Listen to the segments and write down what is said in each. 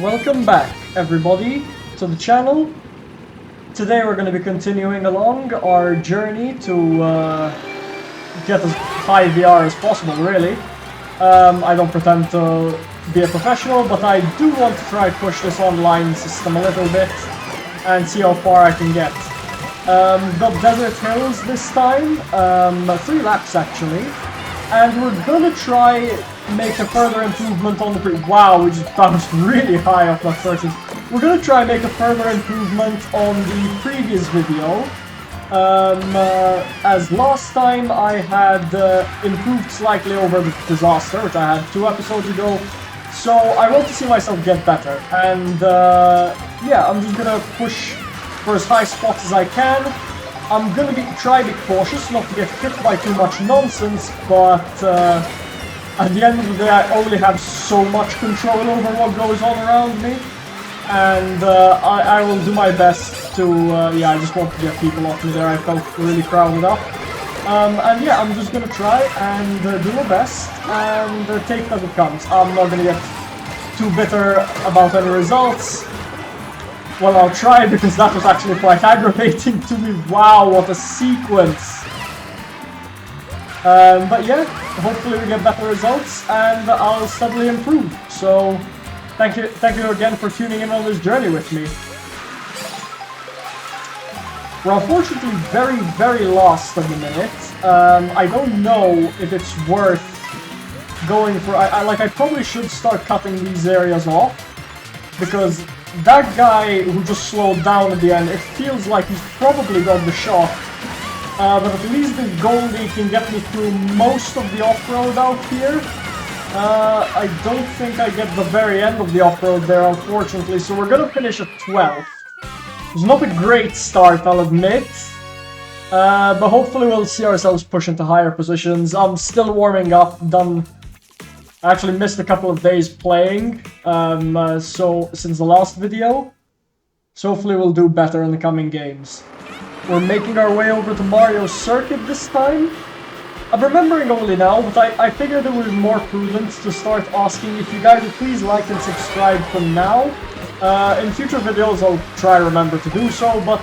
Welcome back, everybody, to the channel. Today we're going to be continuing along our journey to get as high VR as possible, really. I don't pretend to be a professional, but I do want to try push this online system a little bit and see how far I can get. Got Desert Hills this time, 3 laps actually, and we're gonna try make a further improvement on the wow, we just bounced really high off that surface. We're gonna try make a further improvement on the previous video. As last time I had improved slightly over the disaster, which I had 2 episodes ago. So I want to see myself get better, and yeah, I'm just gonna push for as high spots as I can. I'm gonna try to be cautious, not to get hit by too much nonsense, but at the end of the day I only have so much control over what goes on around me, and I will do my best to, yeah, I just want to get people off me there. I felt really crowded up. And yeah, I'm just gonna try and do my best and take it as it comes. I'm not gonna get too bitter about any results. Well, I'll try, because that was actually quite aggravating to me. Wow, what a sequence! But yeah, hopefully we get better results and I'll steadily improve. So, thank you again for tuning in on this journey with me. We're unfortunately very lost at the minute. I don't know if it's worth going for... I probably should start cutting these areas off, because that guy who just slowed down at the end, it feels like he's probably got the shot. But at least the Goldie can get me through most of the off-road out here. I don't think I get the very end of the off-road there, unfortunately, so we're gonna finish at 12th. It's not a great start, I'll admit, but hopefully we'll see ourselves push into higher positions. I'm still warming up, I actually missed a couple of days playing, so since the last video, so hopefully we'll do better in the coming games. We're making our way over to Mario Circuit this time. I'm remembering only now, but I figured it was more prudent to start asking if you guys would please like and subscribe from now. In future videos I'll try to remember to do so, but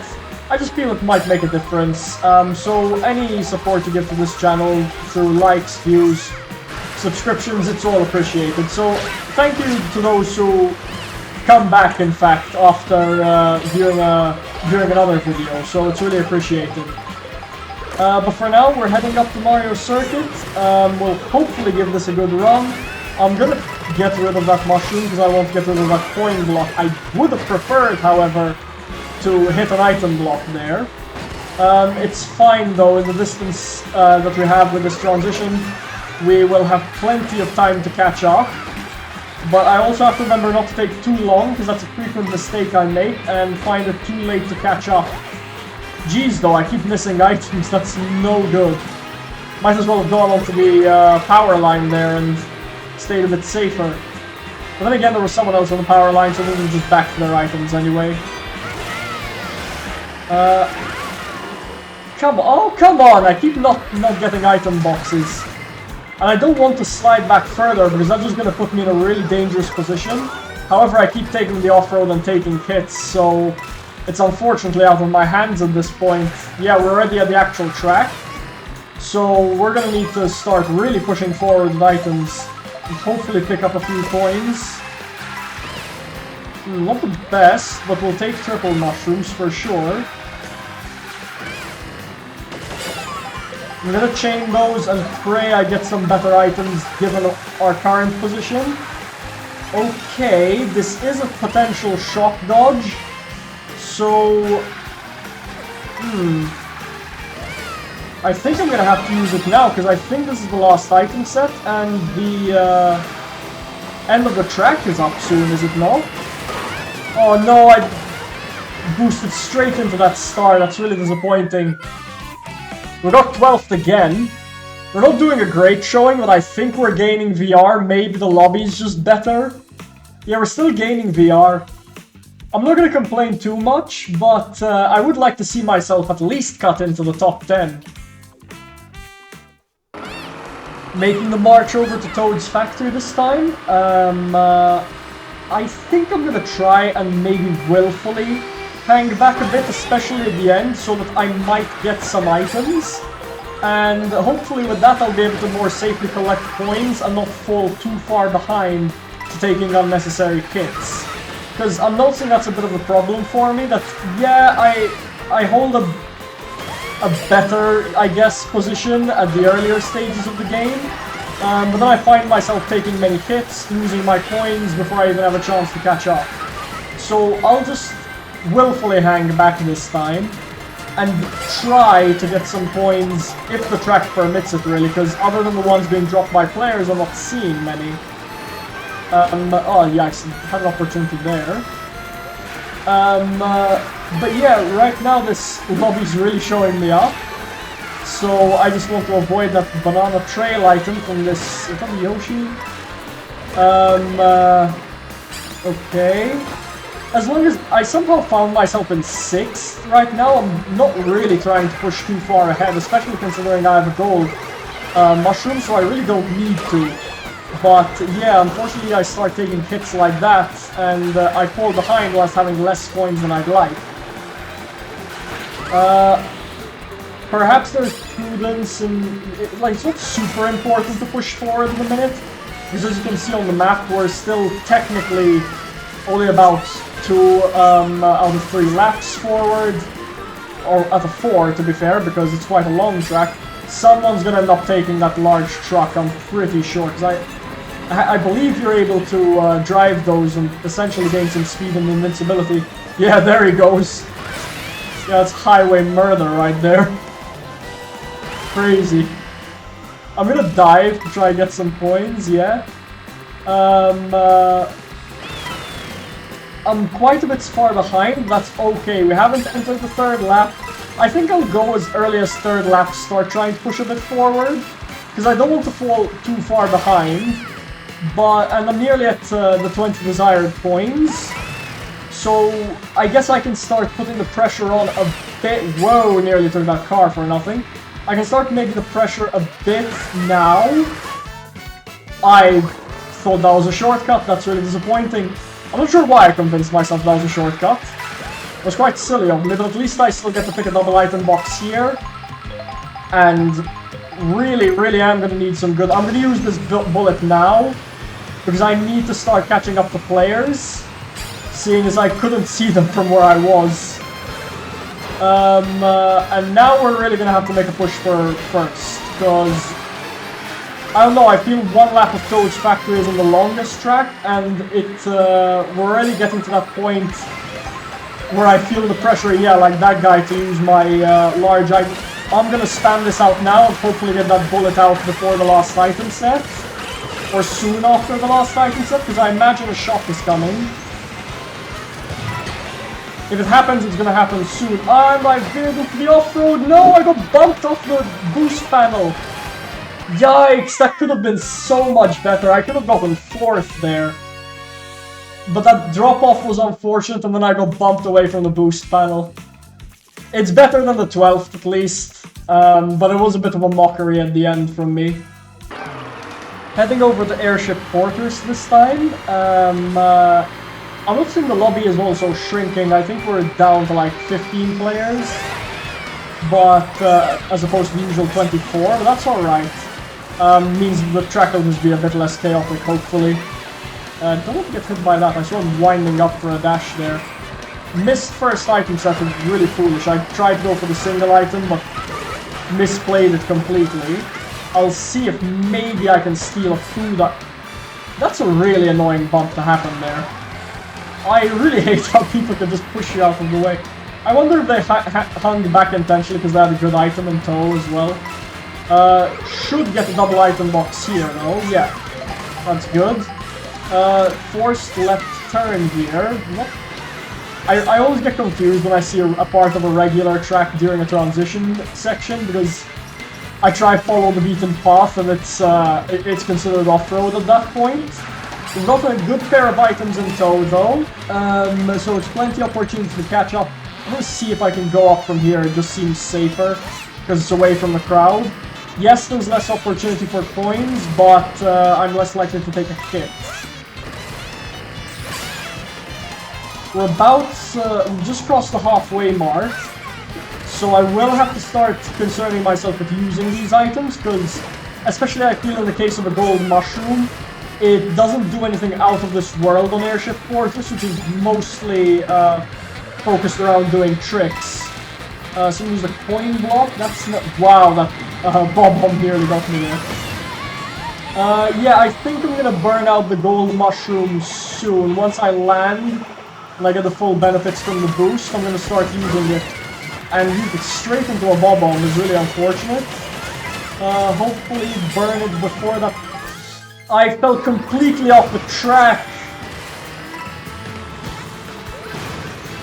I just feel it might make a difference. So any support you give to this channel through likes, views, subscriptions, it's all appreciated. So thank you to those who come back, in fact, after viewing another video, so it's really appreciated. But for now, we're heading up to Mario Circuit. We'll hopefully give this a good run. I'm gonna get rid of that mushroom because I want to get rid of that coin block. I would have preferred, however, to hit an item block there. It's fine though, in the distance that we have with this transition, we will have plenty of time to catch up. But I also have to remember not to take too long, because that's a frequent mistake I make, and find it too late to catch up. Jeez though, I keep missing items, that's no good. Might as well have gone onto the power line there and stayed a bit safer. But then again, there was someone else on the power line, so we can just back to their items anyway. Come on, I keep not getting item boxes. And I don't want to slide back further, because that's just going to put me in a really dangerous position. However, I keep taking the off-road and taking hits, so it's unfortunately out of my hands at this point. Yeah, we're already at the actual track, so we're going to need to start really pushing forward with items and hopefully pick up a few coins. Not the best, but we'll take triple mushrooms for sure. I'm gonna chain those and pray I get some better items given our current position. Okay, this is a potential shock dodge. So... I think I'm gonna have to use it now, because I think this is the last item set, and the end of the track is up soon, is it not? Oh no, I boosted straight into that star, that's really disappointing. We got 12th again. We're not doing a great showing, but I think we're gaining VR. Maybe the lobby's just better. Yeah, we're still gaining VR. I'm not going to complain too much, but I would like to see myself at least cut into the top 10. Making the march over to Toad's factory this time. I think I'm gonna try and maybe willfully hang back a bit, especially at the end, so that I might get some items. And hopefully with that I'll be able to more safely collect coins and not fall too far behind to taking unnecessary kits. Because I'm noticing that's a bit of a problem for me, that, yeah, I hold a better, I guess, position at the earlier stages of the game. But then I find myself taking many hits, losing my coins before I even have a chance to catch up. So I'll just willfully hang back this time and try to get some coins if the track permits it, really, because other than the ones being dropped by players, I'm not seeing many. Oh yeah, I had an opportunity there. But yeah, right now this lobby's really showing me up. So I just want to avoid that banana trail item from this... Is that a Yoshi? Okay. As long as I somehow found myself in 6th right now, I'm not really trying to push too far ahead, especially considering I have a gold mushroom, so I really don't need to. But yeah, unfortunately I start taking hits like that, and I fall behind whilst having less coins than I'd like. Perhaps there's prudence in... Like, it's not super important to push forward in a minute, because as you can see on the map, we're still technically only about 2 out of 3 laps forward, or out of 4 to be fair, because it's quite a long track. Someone's gonna end up taking that large truck, I'm pretty sure, because I believe you're able to drive those and essentially gain some speed and invincibility. Yeah, there he goes. Yeah, it's highway murder right there. Crazy. I'm gonna dive to try and get some coins, yeah. I'm quite a bit far behind, that's okay. We haven't entered the 3rd lap. I think I'll go as early as 3rd lap to start trying to push a bit forward, because I don't want to fall too far behind. And I'm nearly at the 20 desired coins. So I guess I can start putting the pressure on a bit. Whoa, nearly took that car for nothing. I can start making the pressure a bit now. I thought that was a shortcut, that's really disappointing. I'm not sure why I convinced myself that was a shortcut. It was quite silly of me, but at least I still get to pick a double item box here. And really am going to need some good... I'm going to use this bullet now, because I need to start catching up to players, seeing as I couldn't see them from where I was. And now we're really going to have to make a push for first, because... I don't know, I feel 1 lap of Toad's Factory is on the longest track, and we're already getting to that point where I feel the pressure, yeah, like that guy, to use my large item. I'm gonna spam this out now and hopefully get that bullet out before the last item set. Or soon after the last item set, because I imagine a shot is coming. If it happens, it's gonna happen soon. And I veered into the off-road. No, I got bumped off the boost panel. Yikes, that could have been so much better. I could have gotten 4th there. But that drop-off was unfortunate, and then I got bumped away from the boost panel. It's better than the 12th, at least. But it was a bit of a mockery at the end from me. Heading over to Airship Quarters this time. I'm noticing the lobby is also shrinking. I think we're down to like 15 players. But, as opposed to the usual 24, but that's alright. Means the track will just be a bit less chaotic, hopefully. Don't want to get hit by that, I saw him winding up for a dash there. Missed first item set is really foolish. I tried to go for the single item, but misplayed it completely. I'll see if maybe I can steal a food. That's a really annoying bump to happen there. I really hate how people can just push you out of the way. I wonder if they hung back intentionally because they had a good item in tow as well. Should get a double item box here though, yeah. That's good. Forced left turn here. What? I always get confused when I see a part of a regular track during a transition section, because I try follow the beaten path and it's considered off-road at that point. We've got a good pair of items in tow though, so it's plenty of opportunity to catch up. I'm gonna see if I can go up from here, it just seems safer, because it's away from the crowd. Yes, there's less opportunity for coins, but I'm less likely to take a hit. We're about, we just crossed the halfway mark. So I will have to start concerning myself with using these items, because, especially I feel in the case of a gold mushroom, it doesn't do anything out of this world on Airship Fortress, which is mostly focused around doing tricks. So use a coin block. That's not. Wow, that bomb nearly got me there. Yeah, I think I'm gonna burn out the gold mushroom soon. Once I land and I get the full benefits from the boost, I'm gonna start using it. And use it straight into a bomb is really unfortunate. Hopefully burn it before that. I fell completely off the track.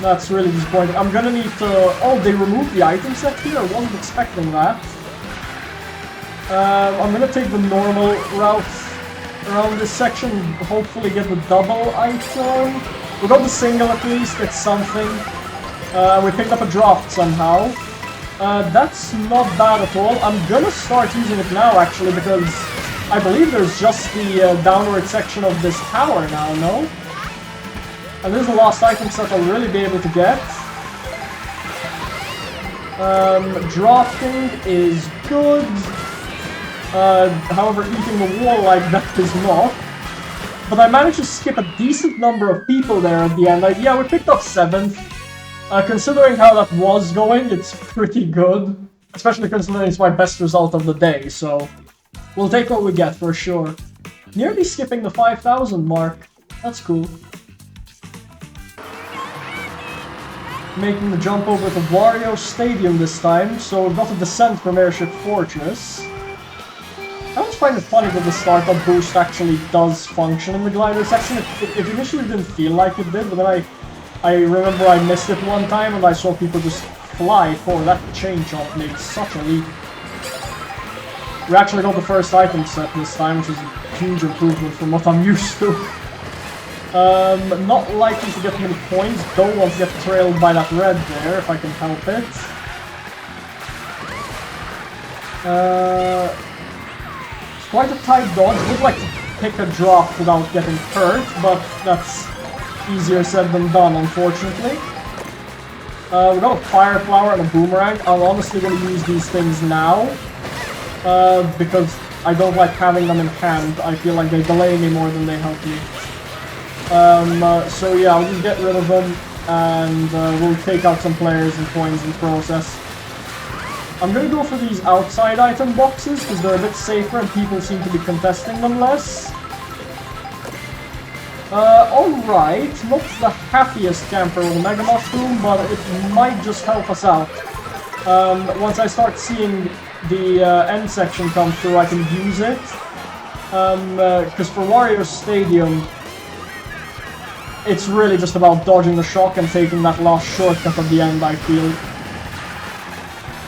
That's really disappointing. I'm gonna need to... Oh, they removed the item set here? I wasn't expecting that. I'm gonna take the normal route around this section. Hopefully get the double item. We got the single at least, it's something. We picked up a draft somehow. That's not bad at all. I'm gonna start using it now actually, because I believe there's just the downward section of this tower now, no? And this is the last item set I'll really be able to get. Drafting is good. However, eating the wall like that is not. But I managed to skip a decent number of people there at the end. Yeah, we picked up 7th. Considering how that was going, it's pretty good. Especially considering it's my best result of the day, so... We'll take what we get, for sure. Nearly skipping the 5,000 mark. That's cool. Making the jump over to Wario Stadium this time, so we've got a descent from Airship Fortress. I always find it funny that the startup boost actually does function in the glider section. It initially didn't feel like it did, but then I remember I missed it one time and I saw people just fly forward. That chain jump made such a leap. We actually got the first item set this time, which is a huge improvement from what I'm used to. Not likely to get many points, don't want to get trailed by that red there, if I can help it. It's quite a tight dodge. Would like to pick a drop without getting hurt, but that's easier said than done, unfortunately. We got a fire flower and a boomerang. I'm honestly going to use these things now, because I don't like having them in hand. I feel like they delay me more than they help me. So yeah, I'll just get rid of them, and we'll take out some players and coins in the process. I'm gonna go for these outside item boxes, because they're a bit safer and people seem to be contesting them less. Alright, not the happiest camper with a Mega Mushroom, but it might just help us out. Once I start seeing the end section come through, I can use it. Because for Wario Stadium, it's really just about dodging the shock and taking that last shortcut at the end, I feel.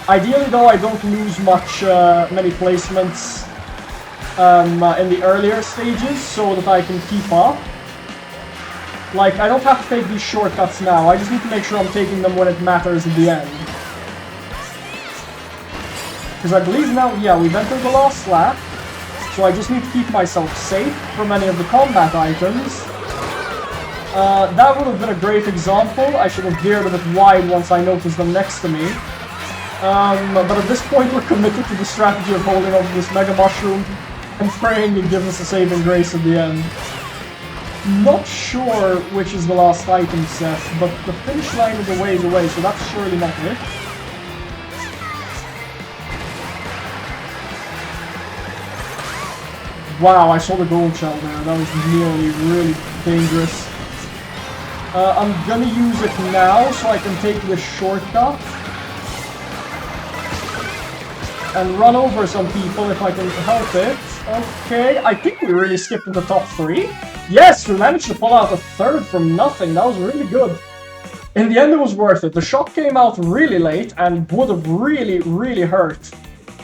Ideally though, I don't lose many placements in the earlier stages, so that I can keep up. Like, I don't have to take these shortcuts now, I just need to make sure I'm taking them when it matters at the end. Because I believe now, yeah, we've entered the last lap, so I just need to keep myself safe from any of the combat items. That would have been a great example. I should have veered a bit wide once I noticed them next to me. But at this point we're committed to the strategy of holding on to this Mega Mushroom and praying it gives us a saving grace at the end. Not sure which is the last item set, but the finish line is a ways away, so that's surely not it. Wow, I saw the gold shell there. That was nearly really dangerous. I'm gonna use it now so I can take this shortcut and run over some people if I can help it. Okay, I think we really skipped in the top 3. Yes, we managed to pull out a 3rd from nothing. That was really good. In the end, it was worth it. The shock came out really late and would have really, really hurt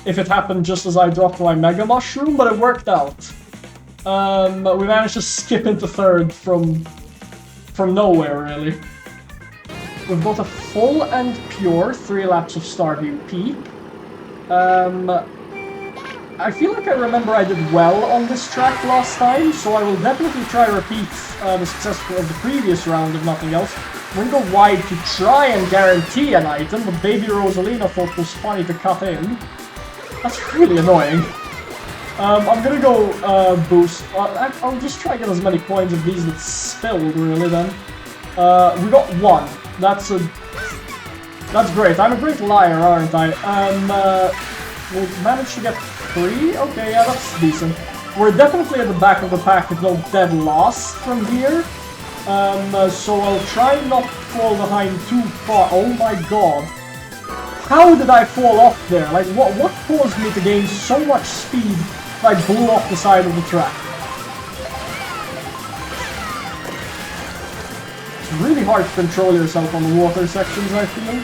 if it happened just as I dropped my Mega Mushroom, but it worked out. We managed to skip into 3rd from nowhere, really. We've got a full and pure 3 laps of Starview Peak. I feel like I remember I did well on this track last time, so I will definitely try to repeat the success of the previous round, if nothing else. We're gonna go wide to try and guarantee an item, but Baby Rosalina thought it was funny to cut in. That's really annoying. I'm gonna go boost. I'll just try to get as many coins of these that spilled, really, then. We got 1. That's great. I'm a great liar, aren't I? We'll manage to get 3? Okay, yeah, that's decent. We're definitely at the back of the pack with no dead loss from here. So I'll try not to fall behind too far. Oh my god. How did I fall off there? Like, what caused me to gain so much speed that I blew off the side of the track? It's really hard to control yourself on the water sections, I feel.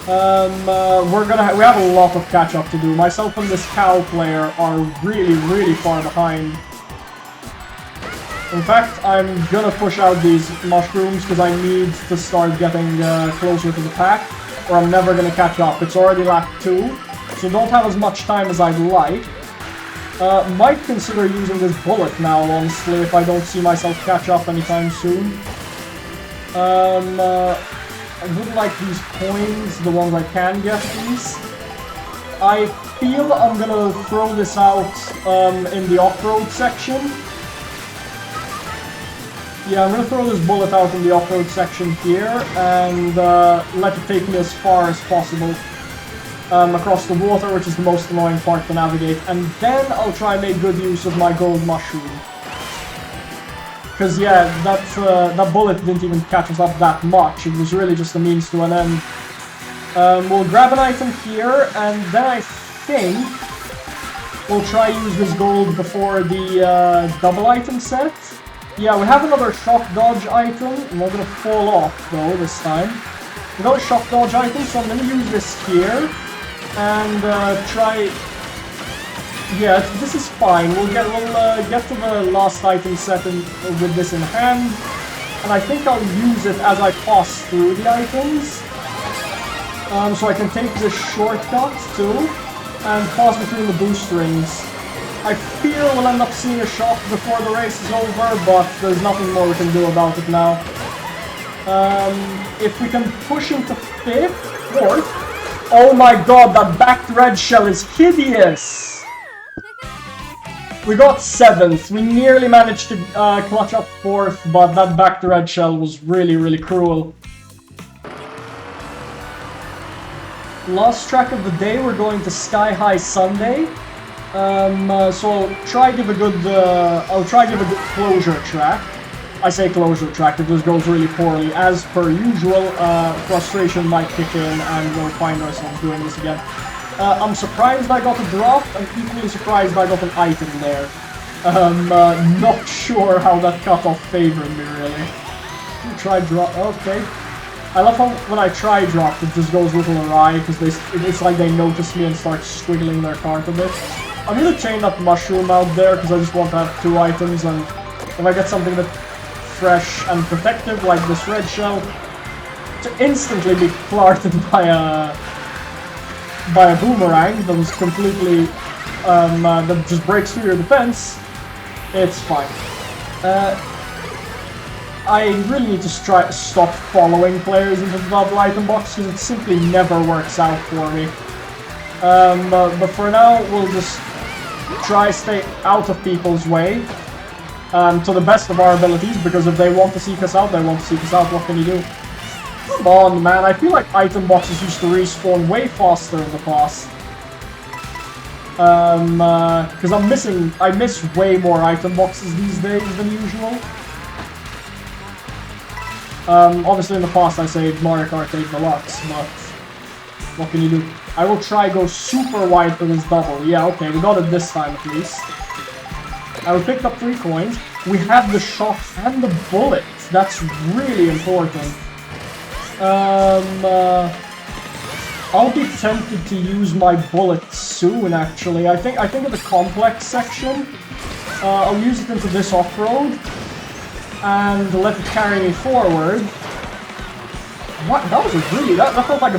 We have a lot of catch-up to do. Myself and this cow player are really, really far behind. In fact, I'm gonna push out these mushrooms because I need to start getting closer to the pack, or I'm never gonna catch up. It's already lap 2, so don't have as much time as I'd like. Might consider using this bullet now, honestly, if I don't see myself catch up anytime soon. I would like these coins, the ones I can get these. I feel I'm gonna throw this out in the off-road section. Yeah, I'm gonna throw this bullet out in the off-road section here and let it take me as far as possible across the water, which is the most annoying part to navigate. And then I'll try and make good use of my gold mushroom. Because, yeah, that bullet didn't even catch us up that much. It was really just a means to an end. We'll grab an item here, and then I think we'll try use this gold before the double item set. Yeah, we have another shock dodge item. I'm not going to fall off, though, this time. We got a shock dodge item, so I'm going to use this here. And try... Yeah, this is fine. We'll get to the last item set with this in hand, and I think I'll use it as I pass through the items. So I can take this shortcut too, and pass between the boost rings. I fear we'll end up seeing a shot before the race is over, but there's nothing more we can do about it now. If we can push into 5th, 4th... Oh my god, that backed red shell is hideous! We got 7th. We nearly managed to clutch up 4th, but that backed red shell was really, really cruel. Last track of the day, we're going to Sky High Sunday. So I'll try give a good closure track. I say closure track if this goes really poorly. As per usual, frustration might kick in and we'll find ourselves doing this again. I'm surprised I got a drop, and equally surprised I got an item there. Not sure how that cutoff favored me, really. Try drop, okay. I love how when I try drop, it just goes a little awry, because it's like they notice me and start squiggling their cart a bit. I'm gonna chain that mushroom out there, because I just want to have 2 items, and if I get something that's fresh and protective, like this red shell, to instantly be clarted by a boomerang that was completely, that just breaks through your defense, it's fine. I really need to stop following players into the double item box because it simply never works out for me. But for now, we'll just try to stay out of people's way to the best of our abilities, because if they want to seek us out, they want to seek us out. What can you do? Come on, man, I feel like item boxes used to respawn way faster in the past. Because I miss way more item boxes these days than usual. Obviously in the past I say Mario Kart 8 Deluxe, but what can you do? I will try go super wide for this double. Yeah, okay, we got it this time at least. I will pick up 3 coins. We have the shot and the bullet. That's really important. I'll be tempted to use my bullet soon, actually. I think in the complex section, I'll use it into this off-road and let it carry me forward. What? That was a really... That felt like a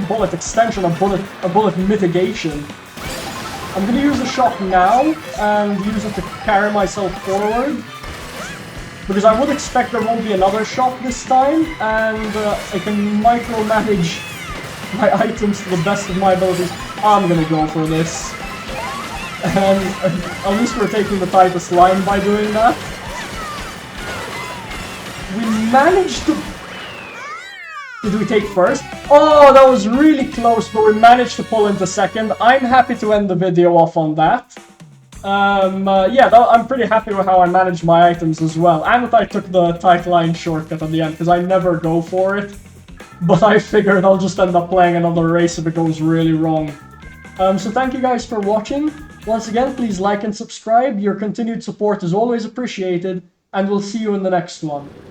bullet extension, a bullet mitigation. I'm gonna use the shop now and use it to carry myself forward. Because I would expect there won't be another shop this time, and I can micromanage my items to the best of my abilities. I'm gonna go for this. And at least we're taking the tightest line by doing that. We managed to... Did we take first? Oh, that was really close, but we managed to pull into second. I'm happy to end the video off on that. Yeah, I'm pretty happy with how I managed my items as well. And that I took the tight line shortcut at the end, because I never go for it. But I figured I'll just end up playing another race if it goes really wrong. So thank you guys for watching. Once again, please like and subscribe. Your continued support is always appreciated. And we'll see you in the next one.